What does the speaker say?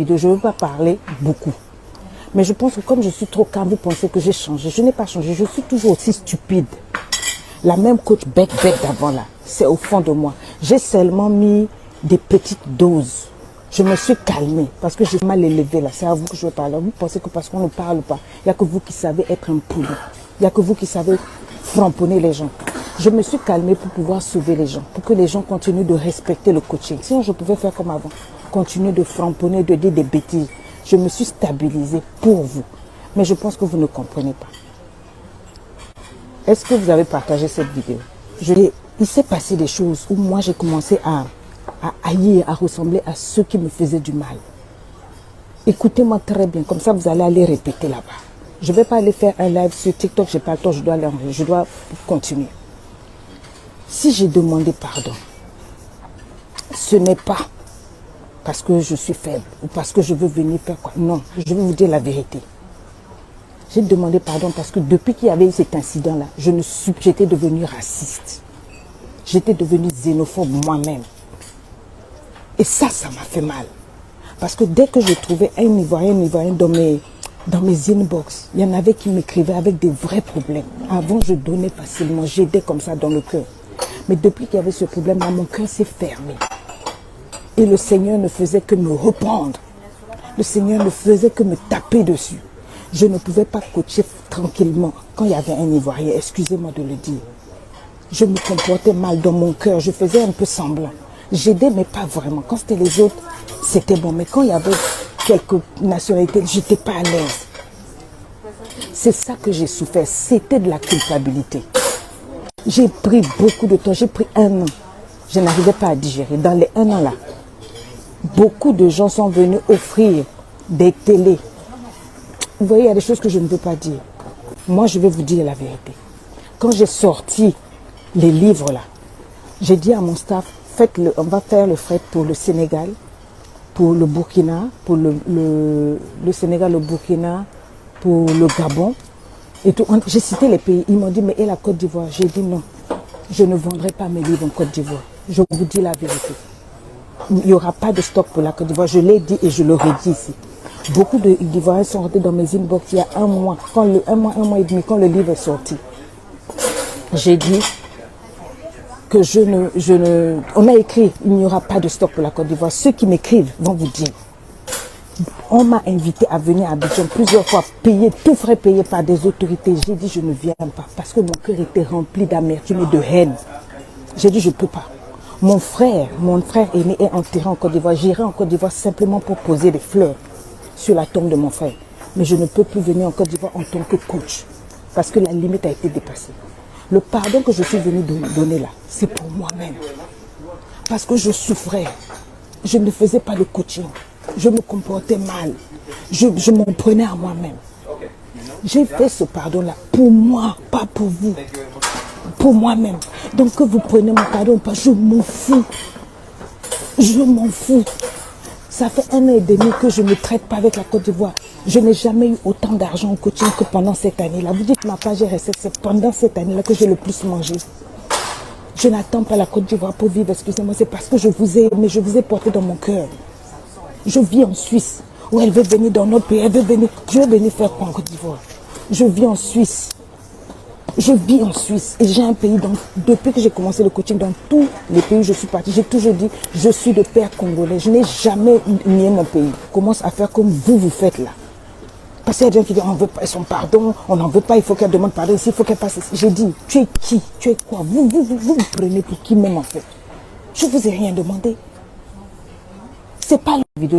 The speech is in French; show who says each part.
Speaker 1: Je ne veux pas parler beaucoup. Mais je pense que comme je suis trop calme, vous pensez que j'ai changé. Je n'ai pas changé, je suis toujours aussi stupide. La même coach bec d'avant là, c'est au fond de moi. J'ai seulement mis des petites doses. Je me suis calmée parce que j'ai mal élevé là. C'est à vous que je veux parler. Vous pensez que parce qu'on ne parle pas, il n'y a que vous qui savez être un poulet. Il n'y a que vous qui savez framponner les gens. Je me suis calmée pour pouvoir sauver les gens, pour que les gens continuent de respecter le coaching. Sinon, je pouvais faire comme avant, continuer de framponner, de dire des bêtises. Je me suis stabilisée pour vous. Mais je pense que vous ne comprenez pas. Est-ce que vous avez partagé cette vidéo? Il s'est passé des choses où moi j'ai commencé à haïr, à ressembler à ceux qui me faisaient du mal. Écoutez-moi très bien, comme ça vous allez aller répéter là-bas. Je ne vais pas aller faire un live sur TikTok, je n'ai pas le temps, je dois continuer. Si j'ai demandé pardon, ce n'est pas parce que je suis faible ou parce que je veux venir faire quoi. Non, je vais vous dire la vérité. J'ai demandé pardon parce que depuis qu'il y avait eu cet incident-là, j'étais devenue raciste. J'étais devenue xénophobe moi-même. Et ça m'a fait mal. Parce que dès que je trouvais un Ivoirien dans mes inbox, il y en avait qui m'écrivaient avec des vrais problèmes. Avant, je donnais facilement, j'aidais comme ça dans le cœur. Mais depuis qu'il y avait ce problème-là, mon cœur s'est fermé. Et le Seigneur ne faisait que me reprendre. Le Seigneur ne faisait que me taper dessus. Je ne pouvais pas coacher tranquillement quand il y avait un Ivoirien, excusez-moi de le dire. Je me comportais mal dans mon cœur, je faisais un peu semblant. J'aidais, mais pas vraiment. Quand c'était les autres, c'était bon. Mais quand il y avait quelques nationalités, je n'étais pas à l'aise. C'est ça que j'ai souffert, c'était de la culpabilité. J'ai pris beaucoup de temps, j'ai pris 1 an. Je n'arrivais pas à digérer. Dans les 1 an là, beaucoup de gens sont venus offrir des télés. Vous voyez, il y a des choses que je ne peux pas dire. Moi, je vais vous dire la vérité. Quand j'ai sorti les livres là, j'ai dit à mon staff, on va faire le fret pour le Sénégal, pour le Burkina, pour le Sénégal, le Burkina, pour le Gabon. Et tout. J'ai cité les pays. Ils m'ont dit, mais et la Côte d'Ivoire? J'ai dit non, je ne vendrai pas mes livres en Côte d'Ivoire. Je vous dis la vérité. Il n'y aura pas de stock pour la Côte d'Ivoire. Je l'ai dit et je le redis ici. Beaucoup d'Ivoiriens sont rentrés dans mes inbox il y a 1 mois, un mois et demi, quand le livre est sorti. J'ai dit que on a écrit, il n'y aura pas de stock pour la Côte d'Ivoire. Ceux qui m'écrivent vont vous dire. On m'a invité à venir à Abidjan plusieurs fois, tout frais payé par des autorités. J'ai dit je ne viens pas parce que mon cœur était rempli d'amertume et de haine. J'ai dit je ne peux pas. Mon frère aîné est enterré en Côte d'Ivoire. J'irai en Côte d'Ivoire simplement pour poser des fleurs sur la tombe de mon frère. Mais je ne peux plus venir en Côte d'Ivoire en tant que coach parce que la limite a été dépassée. Le pardon que je suis venue donner là, c'est pour moi-même. Parce que je souffrais. Je ne faisais pas le coaching. Je me comportais mal. Je m'en prenais à moi-même. J'ai fait ce pardon-là pour moi, pas pour vous. Pour moi-même. Donc que vous preniez mon pardon ou pas, je m'en fous. Je m'en fous. Ça fait 1 an et demi que je ne traite pas avec la Côte d'Ivoire. Je n'ai jamais eu autant d'argent en coaching que pendant cette année-là. Vous dites ma page RSS, c'est pendant cette année-là que j'ai le plus mangé. Je n'attends pas la Côte d'Ivoire pour vivre, excusez-moi, c'est parce que je vous ai aimé, je vous ai porté dans mon cœur. Je vis en Suisse, où elle veut venir dans notre pays, je vais venir faire quoi en Côte d'Ivoire? Je vis en Suisse. Je vis en Suisse et j'ai un pays, depuis que j'ai commencé le coaching, dans tous les pays où je suis partie, j'ai toujours dit, je suis de père congolais. Je n'ai jamais nié mon pays. Commence à faire comme vous faites là. Parce qu'il y a des gens qui disent, on ne veut pas son pardon, on n'en veut pas, il faut qu'elle demande pardon ici, il faut qu'elle passe ici. J'ai dit, tu es qui? Tu es quoi? Vous me prenez pour qui même en fait? Je ne vous ai rien demandé. C'est pas la vidéo.